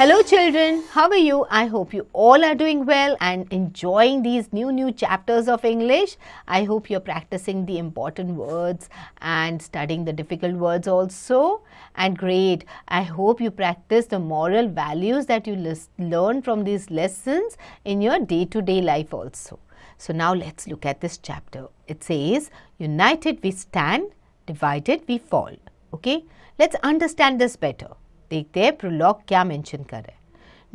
Hello children, how are you? I hope you all are doing well and enjoying these new chapters of English. I hope you're practicing the important words and studying the difficult words also. And great, I hope you practice the moral values that you learn from these lessons in your day-to-day life also. So now let's look at this chapter. It says, united we stand, divided we fall. Okay, let's understand this better. देखते हैं prologue क्या mention कर रहा है.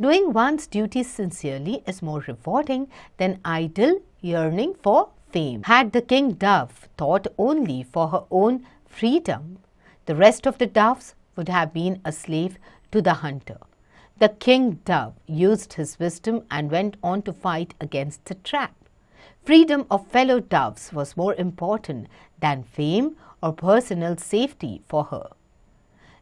Doing one's duty sincerely is more rewarding than idle yearning for fame. Had the king dove thought only for her own freedom, the rest of the doves would have been a slave to the hunter. The king dove used his wisdom and went on to fight against the trap. Freedom of fellow doves was more important than fame or personal safety for her.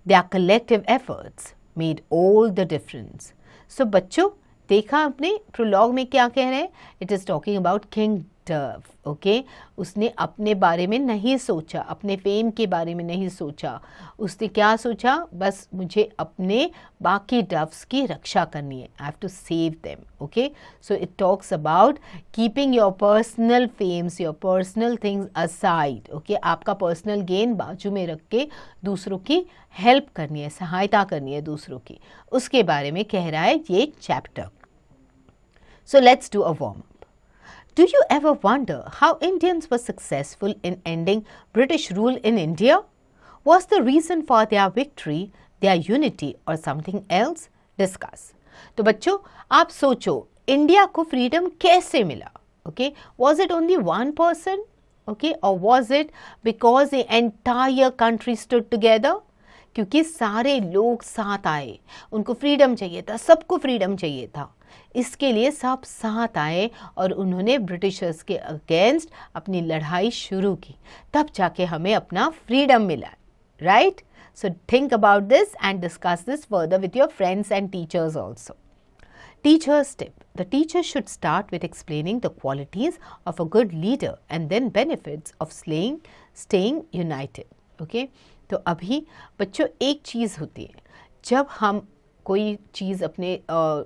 Their collective efforts made all the difference. So बच्चों देखा आपने prologue में क्या कह रहे हैं? It is talking about King Dove. Okay? उसने अपने बारे में नहीं सोचा, अपने फेम के बारे में नहीं सोचा. उसने क्या सोचा? बस मुझे अपने बाकी डव्स की रक्षा करनी है. I have to save them. Okay? So it talks about keeping your personal fames, your personal things aside. Okay? आपका personal gain बाजू में रख के दूसरों की हेल्प करनी है, सहायता करनी है दूसरों की. उसके बारे में कह रहा है ये chapter. So let's do a warm-up. Do you ever wonder how Indians were successful in ending British rule in India? Was the reason for their victory their unity or something else? Discuss. तो बच्चों आप सोचो India को freedom कैसे मिला? Okay, was it only one person? Okay, or was it because the entire country stood together? क्योंकि सारे लोग साथ आए, उनको फ्रीडम चाहिए था, सबको फ्रीडम चाहिए था, इसके लिए सब साथ आए और उन्होंने ब्रिटिशर्स के अगेंस्ट अपनी लड़ाई शुरू की, तब जाके हमें अपना फ्रीडम मिला. Right? So think about this and discuss this further with your friends and teachers also. Teacher's tip. The teacher should start with explaining the qualities of a good leader and then benefits of staying united. Okay? तो अभी बच्चों एक चीज़ होती है, जब हम कोई चीज़ अपने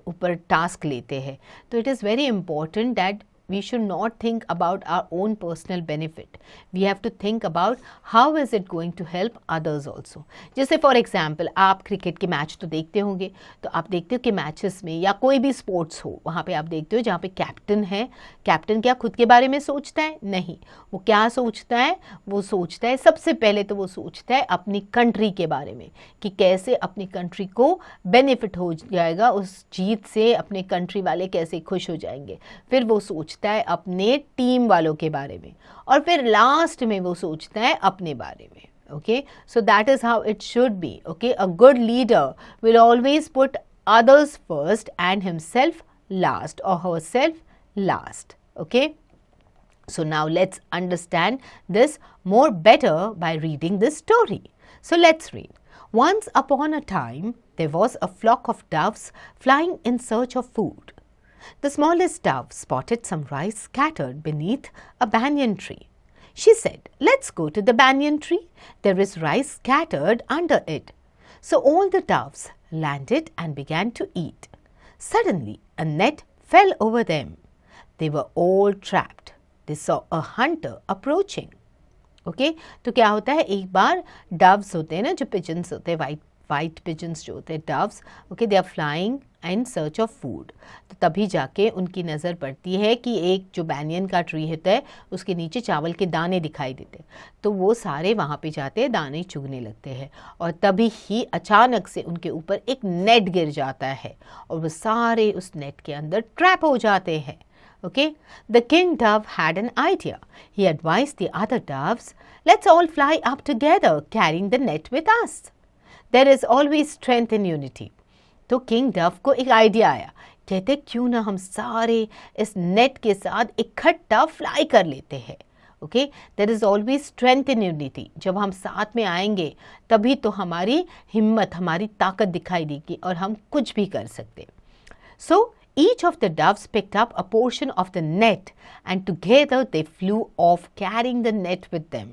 ऊपर टास्क लेते हैं तो it is very important that we should not think about our own personal benefit. We have to think about how is it going to help others also. जैसे फॉर एग्जाम्पल आप क्रिकेट के match तो देखते होंगे, तो आप देखते हो कि मैचेस में या कोई भी स्पोर्ट्स हो वहाँ पे आप देखते हो जहाँ पे कैप्टन है, कैप्टन क्या खुद के बारे में सोचता है? नहीं. वो क्या सोचता है? वो सोचता है सबसे पहले तो वो सोचता है अपनी कंट्री के बारे में कि कैसे अपनी कंट्री को बेनिफिट हो जाएगा उस जीत से, अपने कंट्री वाले कैसे खुश हो जाएंगे. फिर वो सोचता है अपने टीम वालों के बारे में और फिर लास्ट में वो सोचता है अपने बारे में. Okay, so that is how it should be. Okay, a good leader will always put others first and himself last or herself last. Okay, so now let's understand this more better by reading this story. So let's read. Once upon a time there was a flock of doves flying in search of food. The smallest dove spotted some rice scattered beneath a banyan tree. She said, "Let's go to the banyan tree. There is rice scattered under it." So all the doves landed and began to eat. Suddenly, a net fell over them. They were all trapped. They saw a hunter approaching. Okay? तो क्या होता है, एक बार doves होते हैं ना, जो pigeons होते हैं, white pigeons जो होते हैं, doves, okay, they are flying in search of food. तो तभी जाके उनकी नज़र पड़ती है कि एक जो बैनियन का ट्री होता है उसके नीचे चावल के दाने दिखाई देते हैं, तो वो सारे वहाँ पे जाते हैं, दाने चुगने लगते हैं और तभी ही अचानक से उनके ऊपर एक नेट गिर जाता है और वो सारे उस नेट के अंदर ट्रैप हो जाते हैं. Okay, the king dove had an idea. He advised the other doves, "Let's all fly up together, carrying the net with us. There is always strength in unity." तो किंग डव को एक idea आया, कहते क्यों ना हम सारे इस नेट के साथ इकट्ठा फ्लाई कर लेते हैं. Okay, there is always strength in unity. जब हम साथ में आएंगे तभी तो हमारी हिम्मत, हमारी ताकत दिखाई देगी और हम कुछ भी कर सकते. सो each of the doves picked up a portion of the net and together they flew off carrying the net with them.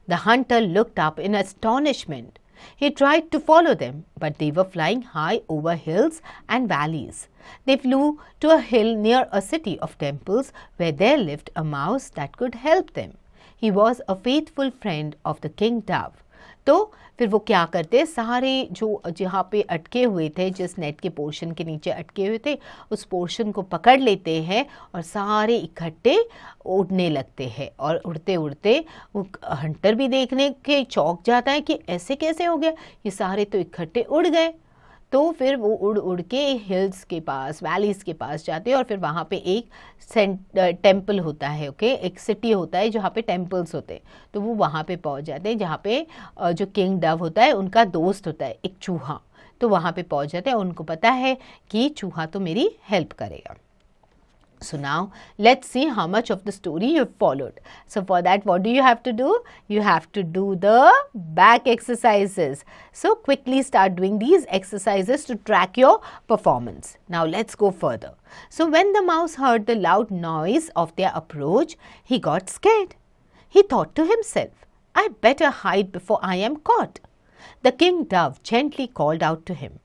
The hunter looked up in astonishment. He tried to follow them, but they were flying high over hills and valleys. They flew to a hill near a city of temples where there lived a mouse that could help them. He was a faithful friend of the king dove. तो फिर वो क्या करते, सारे जो जहाँ पे अटके हुए थे, जिस नेट के पोर्शन के नीचे अटके हुए थे, उस पोर्शन को पकड़ लेते हैं और सारे इकट्ठे उड़ने लगते हैं. और उड़ते उड़ते वो हंटर भी देखने के चौंक जाता है कि ऐसे कैसे हो गया, ये सारे तो इकट्ठे उड़ गए. तो फिर वो उड़ उड़ के हिल्स के पास, वैलीज़ के पास जाते हैं और फिर वहाँ पे एक टेम्पल होता है, ओके, एक सिटी होता है जहाँ पे टेम्पल्स होते हैं. तो वो वहाँ पे पहुँच जाते हैं जहाँ पे जो किंग डव होता है उनका दोस्त होता है एक चूहा. तो वहाँ पे पहुँच जाते हैं, उनको पता है कि चूहा तो मेरी हेल्प करेगा. So now let's see how much of the story you've followed. So for that, what do you have to do? You have to do the back exercises. So quickly start doing these exercises to track your performance. Now let's go further. So when the mouse heard the loud noise of their approach, he got scared. He thought to himself, I better hide before I am caught. The king dove gently called out to him,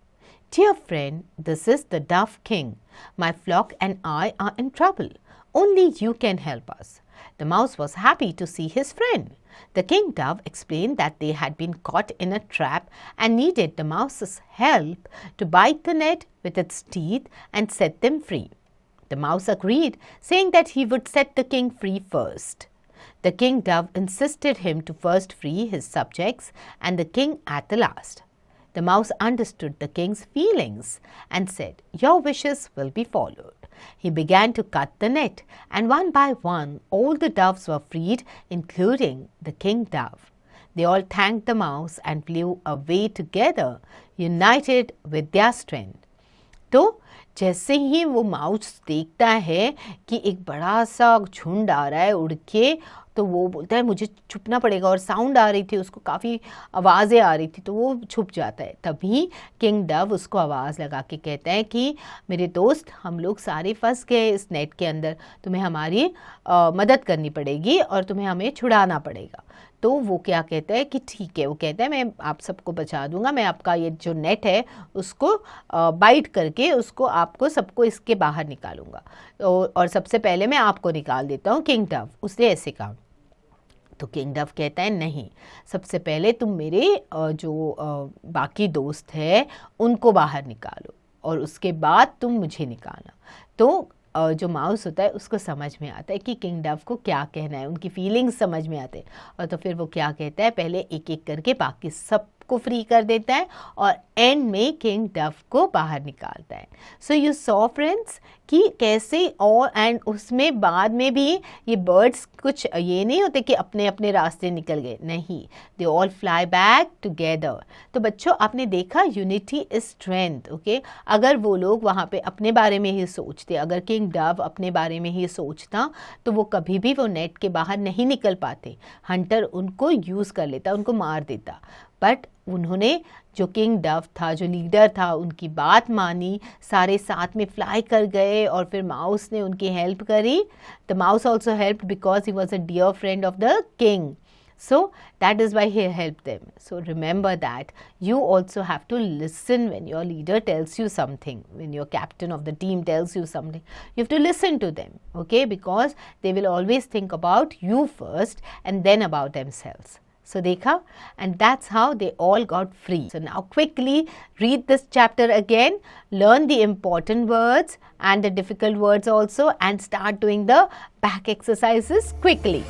Dear friend, this is the dove king. My flock and I are in trouble. Only you can help us. The mouse was happy to see his friend. The king dove explained that they had been caught in a trap and needed the mouse's help to bite the net with its teeth and set them free. The mouse agreed, saying that he would set the king free first. The king dove insisted him to first free his subjects and the king at the last. The mouse understood the king's feelings and said, Your wishes will be followed. He began to cut the net, and one by one all the doves were freed, including the king dove. They all thanked the mouse and flew away together, united with their strength. तो जैसे ही वो mouse देखता है कि एक बड़ा सा झुंड आ रहा है उड़ के, तो वो बोलता है मुझे छुपना पड़ेगा. और साउंड आ रही थी, उसको काफ़ी आवाज़ें आ रही थी, तो वो छुप जाता है. तभी किंग डव उसको आवाज़ लगा के कहता है कि मेरे दोस्त, हम लोग सारे फंस गए इस नेट के अंदर, तुम्हें हमारी मदद करनी पड़ेगी और तुम्हें हमें छुड़ाना पड़ेगा. तो वो क्या कहता है कि ठीक है, वो कहता है मैं आप सबको बचा दूंगा, मैं आपका ये जो नेट है उसको बाइट करके उसको आपको सबको इसके बाहर निकालूंगा. और सबसे पहले मैं आपको निकाल देता हूँ, किंग डव उसने ऐसे कहा. तो किंग डव कहता है नहीं, सबसे पहले तुम मेरे जो बाकी दोस्त हैं उनको बाहर निकालो और उसके बाद तुम मुझे निकालना. तो जो माउस होता है उसको समझ में आता है कि किंग डव को क्या कहना है, उनकी फीलिंग्स समझ में आते हैं. और तो फिर वो क्या कहता है, पहले एक एक करके बाकी सबको फ्री कर देता है और एंड में किंग डव को बाहर निकालता है. सो यू सॉ फ्रेंड्स कि कैसे, और एंड उसमें बाद में भी ये बर्ड्स कुछ ये नहीं होते कि अपने अपने रास्ते निकल गए, नहीं, they all fly back together. तो बच्चों आपने देखा, यूनिटी इज स्ट्रेंथ. ओके, अगर वो लोग वहाँ पे अपने बारे में ही सोचते, अगर किंग डव अपने बारे में ही सोचता तो वो कभी भी वो नेट के बाहर नहीं निकल पाते. हंटर उनको यूज़ कर लेता, उनको मार देता. बट उन्होंने, जो किंग डव था, जो लीडर था, उनकी बात मानी, सारे साथ में फ्लाई कर गए और फिर माउस ने उनकी हेल्प करी. The mouse also helped because he was a dear friend of the king. So that is why he helped them. So remember that you also have to listen when your leader tells you something, when your captain of the team tells you something. You have to listen to them, okay? Because they will always think about you first and then about themselves. So dekha, and that's how they all got free. So now quickly read this chapter again, learn the important words and the difficult words also, and start doing the back exercises quickly.